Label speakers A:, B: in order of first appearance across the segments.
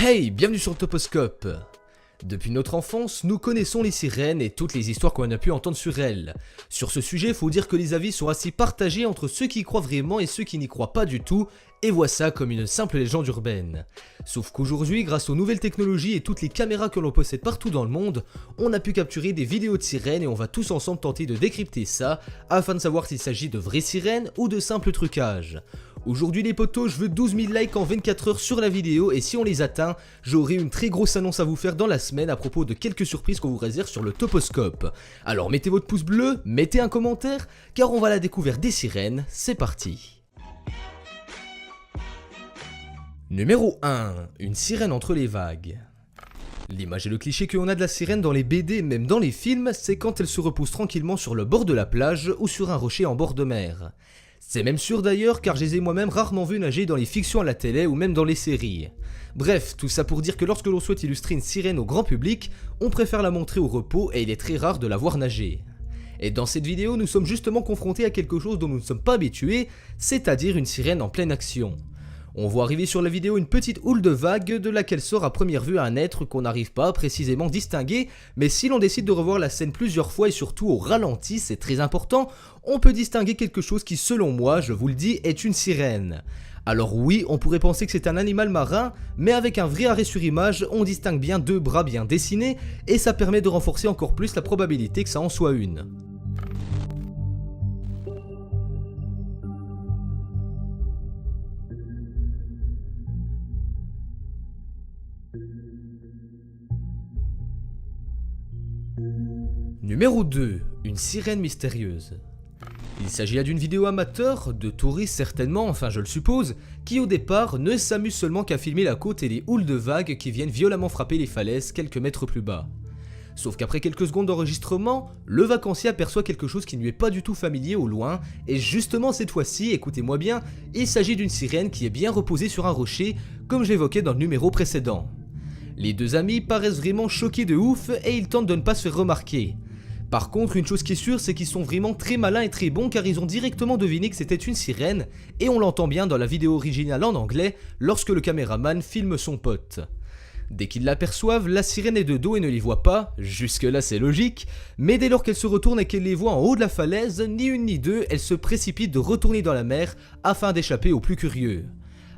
A: Hey, bienvenue sur Toposcope. Depuis notre enfance, nous connaissons les sirènes et toutes les histoires qu'on a pu entendre sur elles. Sur ce sujet, faut dire que les avis sont assez partagés entre ceux qui y croient vraiment et ceux qui n'y croient pas du tout, et voient ça comme une simple légende urbaine. Sauf qu'aujourd'hui, grâce aux nouvelles technologies et toutes les caméras que l'on possède partout dans le monde, on a pu capturer des vidéos de sirènes et on va tous ensemble tenter de décrypter ça, afin de savoir s'il s'agit de vraies sirènes ou de simples trucages. Aujourd'hui les potos, je veux 12 000 likes en 24 heures sur la vidéo et si on les atteint, j'aurai une très grosse annonce à vous faire dans la semaine à propos de quelques surprises qu'on vous réserve sur le Toposcope. Alors mettez votre pouce bleu, mettez un commentaire, car on va à la découverte des sirènes, c'est parti. Numéro 1. Une sirène entre les vagues. L'image et le cliché qu'on a de la sirène dans les BD, même dans les films, c'est quand elle se repose tranquillement sur le bord de la plage ou sur un rocher en bord de mer. C'est même sûr d'ailleurs car je les ai moi-même rarement vus nager dans les fictions à la télé ou même dans les séries. Bref, tout ça pour dire que lorsque l'on souhaite illustrer une sirène au grand public, on préfère la montrer au repos et il est très rare de la voir nager. Et dans cette vidéo, nous sommes justement confrontés à quelque chose dont nous ne sommes pas habitués, c'est-à-dire une sirène en pleine action. On voit arriver sur la vidéo une petite houle de vagues de laquelle sort à première vue un être qu'on n'arrive pas à précisément distinguer, mais si l'on décide de revoir la scène plusieurs fois et surtout au ralenti, c'est très important, on peut distinguer quelque chose qui selon moi, je vous le dis, est une sirène. Alors oui, on pourrait penser que c'est un animal marin, mais avec un vrai arrêt sur image, on distingue bien deux bras bien dessinés, et ça permet de renforcer encore plus la probabilité que ça en soit une. Numéro 2. Une sirène mystérieuse. Il s'agit là d'une vidéo amateur, de touristes certainement, enfin je le suppose, qui au départ ne s'amusent seulement qu'à filmer la côte et les houles de vagues qui viennent violemment frapper les falaises quelques mètres plus bas. Sauf qu'après quelques secondes d'enregistrement, le vacancier aperçoit quelque chose qui ne lui est pas du tout familier au loin, et justement cette fois-ci, écoutez-moi bien, il s'agit d'une sirène qui est bien reposée sur un rocher, comme j'évoquais dans le numéro précédent. Les deux amis paraissent vraiment choqués de ouf et ils tentent de ne pas se faire remarquer. Par contre, une chose qui est sûre, c'est qu'ils sont vraiment très malins et très bons car ils ont directement deviné que c'était une sirène et on l'entend bien dans la vidéo originale en anglais lorsque le caméraman filme son pote. Dès qu'ils l'aperçoivent, la sirène est de dos et ne les voit pas, jusque là c'est logique, mais dès lors qu'elle se retourne et qu'elle les voit en haut de la falaise, ni une ni deux, elle se précipite de retourner dans la mer afin d'échapper aux plus curieux.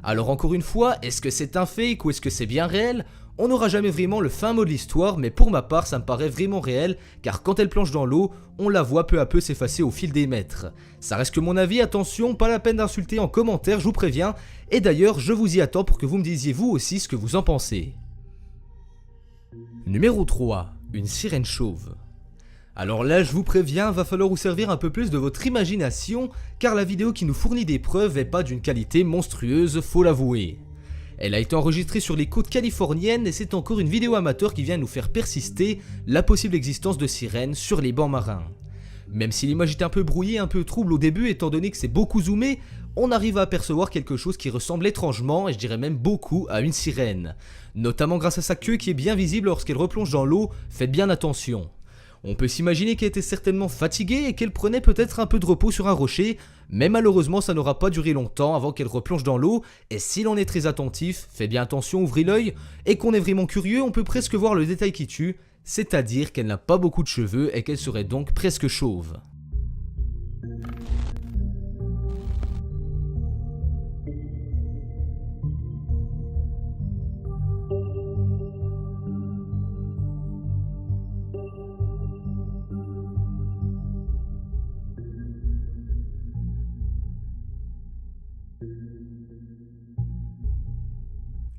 A: Alors encore une fois, est-ce que c'est un fake ou est-ce que c'est bien réel ? On n'aura jamais vraiment le fin mot de l'histoire, mais pour ma part ça me paraît vraiment réel, car quand elle plonge dans l'eau, on la voit peu à peu s'effacer au fil des mètres. Ça reste que mon avis, attention, pas la peine d'insulter en commentaire, je vous préviens, et d'ailleurs je vous y attends pour que vous me disiez vous aussi ce que vous en pensez. Numéro 3. Une sirène chauve. Alors là je vous préviens, va falloir vous servir un peu plus de votre imagination, car la vidéo qui nous fournit des preuves est pas d'une qualité monstrueuse, faut l'avouer. Elle a été enregistrée sur les côtes californiennes et c'est encore une vidéo amateur qui vient nous faire persister la possible existence de sirènes sur les bancs marins. Même si l'image est un peu brouillée, un peu trouble au début étant donné que c'est beaucoup zoomé, on arrive à apercevoir quelque chose qui ressemble étrangement, et je dirais même beaucoup, à une sirène. Notamment grâce à sa queue qui est bien visible lorsqu'elle replonge dans l'eau, faites bien attention. On peut s'imaginer qu'elle était certainement fatiguée et qu'elle prenait peut-être un peu de repos sur un rocher, mais malheureusement ça n'aura pas duré longtemps avant qu'elle replonge dans l'eau, et si l'on est très attentif, faites bien attention, ouvrez l'œil, et qu'on est vraiment curieux, on peut presque voir le détail qui tue, c'est-à-dire qu'elle n'a pas beaucoup de cheveux et qu'elle serait donc presque chauve.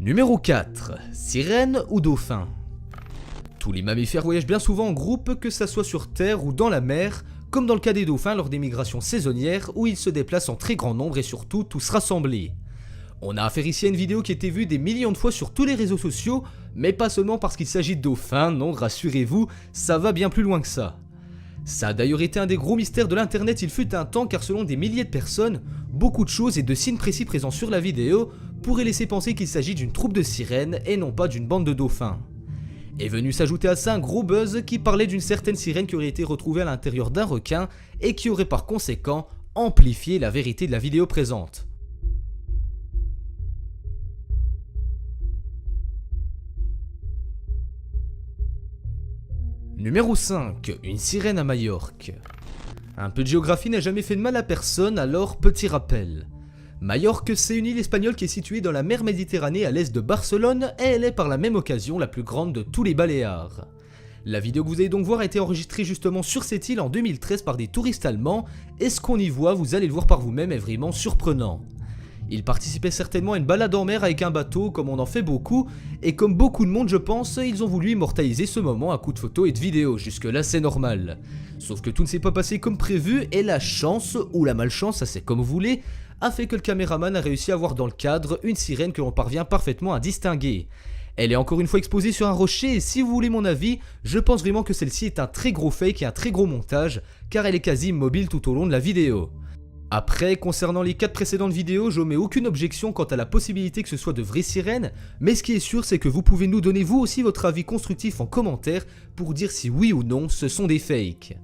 A: Numéro 4. Sirène ou dauphin. Tous les mammifères voyagent bien souvent en groupe, que ça soit sur terre ou dans la mer, comme dans le cas des dauphins lors des migrations saisonnières où ils se déplacent en très grand nombre et surtout tous rassemblés. On a affaire ici à une vidéo qui a été vue des millions de fois sur tous les réseaux sociaux, mais pas seulement parce qu'il s'agit de dauphins, non rassurez-vous, ça va bien plus loin que ça. Ça a d'ailleurs été un des gros mystères de l'internet il fut un temps car selon des milliers de personnes, beaucoup de choses et de signes précis présents sur la vidéo pourraient laisser penser qu'il s'agit d'une troupe de sirènes et non pas d'une bande de dauphins. Est venu s'ajouter à ça un gros buzz qui parlait d'une certaine sirène qui aurait été retrouvée à l'intérieur d'un requin et qui aurait par conséquent amplifié la vérité de la vidéo présente. Numéro 5. Une sirène à Majorque. Un peu de géographie n'a jamais fait de mal à personne, alors petit rappel. Majorque, c'est une île espagnole qui est située dans la mer Méditerranée à l'est de Barcelone et elle est par la même occasion la plus grande de tous les Baléares. La vidéo que vous allez donc voir a été enregistrée justement sur cette île en 2013 par des touristes allemands et ce qu'on y voit, vous allez le voir par vous-même, est vraiment surprenant. Ils participaient certainement à une balade en mer avec un bateau comme on en fait beaucoup et comme beaucoup de monde je pense, ils ont voulu immortaliser ce moment à coups de photos et de vidéos, jusque là c'est normal. Sauf que tout ne s'est pas passé comme prévu et la chance, ou la malchance, ça c'est comme vous voulez, a fait que le caméraman a réussi à voir dans le cadre une sirène que l'on parvient parfaitement à distinguer. Elle est encore une fois exposée sur un rocher et si vous voulez mon avis, je pense vraiment que celle-ci est un très gros fake et un très gros montage car elle est quasi immobile tout au long de la vidéo. Après, concernant les 4 précédentes vidéos, je n'omets aucune objection quant à la possibilité que ce soit de vraies sirènes, mais ce qui est sûr c'est que vous pouvez nous donner vous aussi votre avis constructif en commentaire pour dire si oui ou non ce sont des fakes.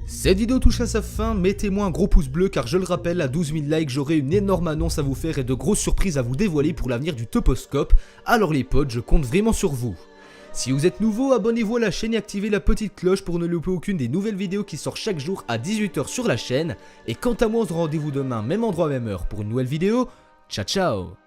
A: Cette vidéo touche à sa fin, mettez-moi un gros pouce bleu car je le rappelle, à 12 000 likes j'aurai une énorme annonce à vous faire et de grosses surprises à vous dévoiler pour l'avenir du Toposcope, alors les potes je compte vraiment sur vous. Si vous êtes nouveau, abonnez-vous à la chaîne et activez la petite cloche pour ne louper aucune des nouvelles vidéos qui sortent chaque jour à 18 h sur la chaîne. Et quant à moi, on se rend rendez-vous demain, même endroit, même heure pour une nouvelle vidéo. Ciao ciao.